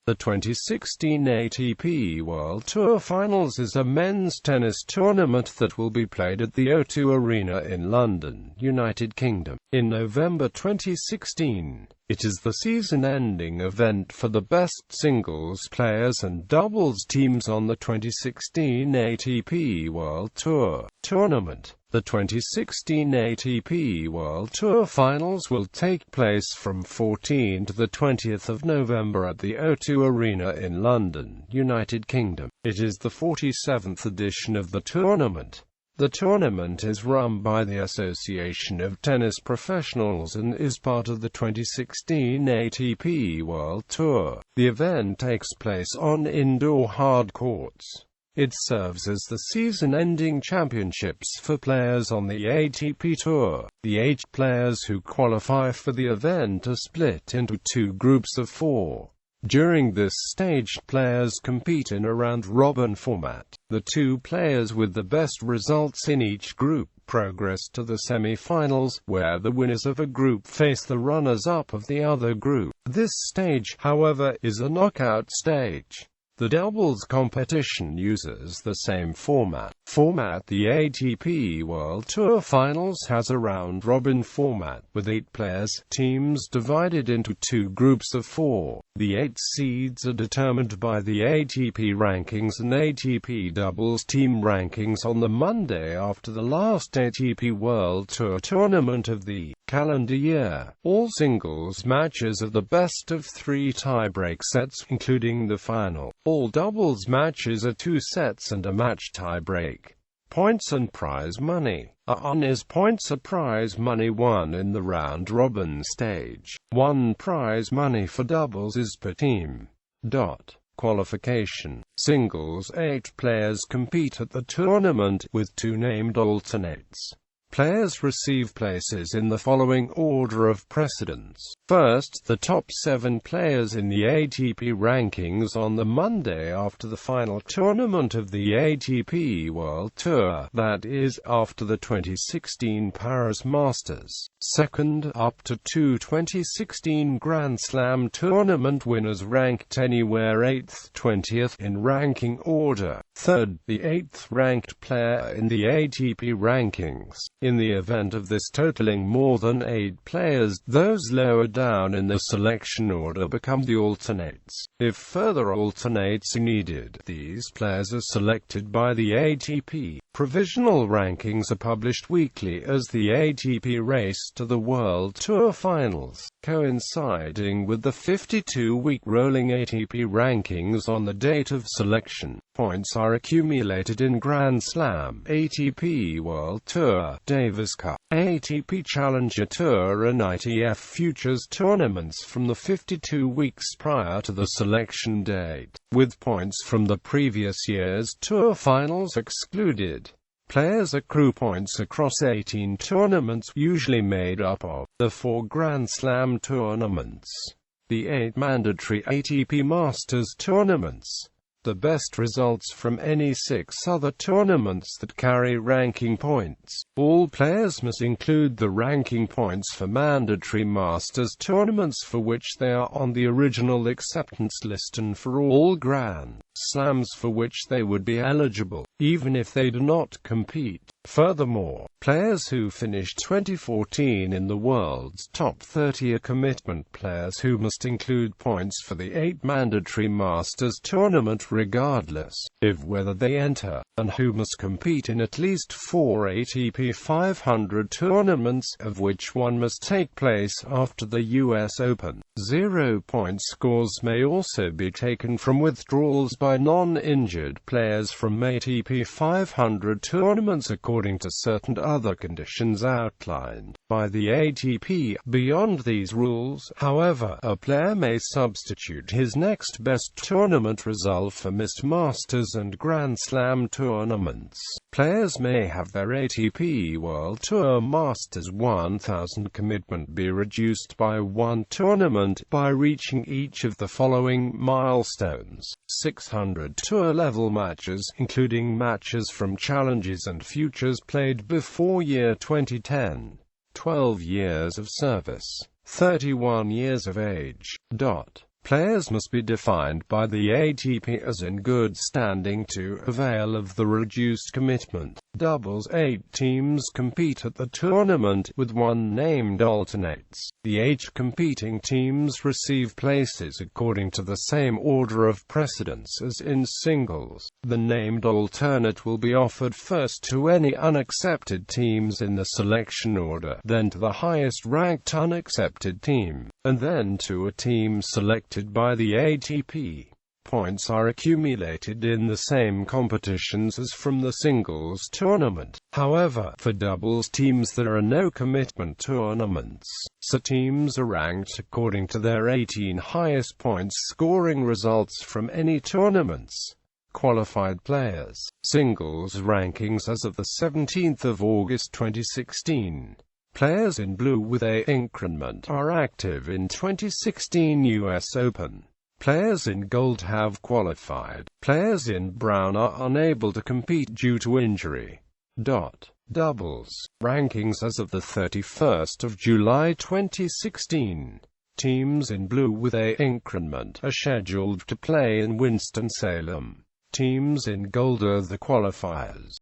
The 2016 ATP World Tour Finals is a men's tennis tournament that will be played at the O2 Arena in London, United Kingdom, in November 2016. It is the season-ending event for the best singles players and doubles teams on the 2016 ATP World Tour Tournament. The 2016 ATP World Tour Finals will take place from 14 to the 20th of November at the O2 Arena in London, United Kingdom. It is the 47th edition of the tournament. The tournament is run by the Association of Tennis Professionals and is part of the 2016 ATP World Tour. The event takes place on indoor hard courts. It serves as the season-ending championships for players on the ATP Tour. The 8 players who qualify for the event are split into 2 groups of 4. During this stage, players compete in a round-robin format. The 2 players with the best results in each group progress to the semi-finals, where the winners of a group face the runners-up of the other group. This stage, however, is a knockout stage. The doubles competition uses the same format. The ATP World Tour Finals has a round-robin format, with 8 players, teams divided into 2 groups of 4. The 8 seeds are determined by the ATP rankings and ATP doubles team rankings on the Monday after the last ATP World Tour tournament of the calendar year. All singles matches are the best of 3 tie-break sets, including the final. All doubles matches are 2 sets and a match tie-break. Points and prize money. Is points or prize money won in the round-robin stage. 1 prize money for doubles is per team. Qualification. Singles. 8 players compete at the tournament, with 2 named alternates. Players receive places in the following order of precedence. First, the top 7 players in the ATP rankings on the Monday after the final tournament of the ATP World Tour, that is, after the 2016 Paris Masters. Second, up to 2 2016 Grand Slam tournament winners ranked anywhere 8th, 20th in ranking order. Third, the 8th ranked player in the ATP rankings. In the event of this totaling more than 8 players, those lower down in the selection order become the alternates. If further alternates are needed, these players are selected by the ATP. Provisional rankings are published weekly as the ATP race to the World Tour Finals, coinciding with the 52-week rolling ATP rankings on the date of selection. Points are accumulated in Grand Slam, ATP World Tour, Davis Cup, ATP Challenger Tour and ITF Futures tournaments from the 52 weeks prior to the selection date, with points from the previous year's Tour Finals excluded. Players accrue points across 18 tournaments, usually made up of the 4 Grand Slam tournaments, the 8 mandatory ATP Masters tournaments, the best results from any 6 other tournaments that carry ranking points. All players must include the ranking points for mandatory Masters tournaments for which they are on the original acceptance list and for all Grand Slams for which they would be eligible, even if they do not compete. Furthermore, players who finished 2014 in the world's top 30 are commitment players who must include points for the 8 mandatory Masters tournament regardless of whether they enter, and who must compete in at least 4 ATP 500 tournaments, of which 1 must take place after the US Open. 0-point scores may also be taken from withdrawals by non-injured players from ATP 500 tournaments according to certain other conditions outlined by the ATP. Beyond these rules, however, a player may substitute his next best tournament result for missed Masters and Grand Slam tournaments. Players may have their ATP World Tour Masters 1000 commitment be reduced by 1 tournament by reaching each of the following milestones: 600 tour-level matches, including matches from challenges and futures played before year 2010, 12 years of service, 31 years of age. Players must be defined by the ATP as in good standing to avail of the reduced commitment. Doubles. 8 teams compete at the tournament, with 1 named alternates. The 8 competing teams receive places according to the same order of precedence as in singles. The named alternate will be offered first to any unaccepted teams in the selection order, then to the highest-ranked unaccepted team, and then to a team selected by the ATP. Points are accumulated in the same competitions as from the singles tournament. However, for doubles teams there are no commitment tournaments, so teams are ranked according to their 18 highest points scoring results from any tournaments. Qualified players. Singles rankings as of the 17th of August 2016. Players in blue with A increment are active in 2016 US Open. Players in gold have qualified. Players in brown are unable to compete due to injury. Doubles. Rankings as of the 31st of July 2016. Teams in blue with A increment are scheduled to play in Winston-Salem. Teams in gold are the qualifiers.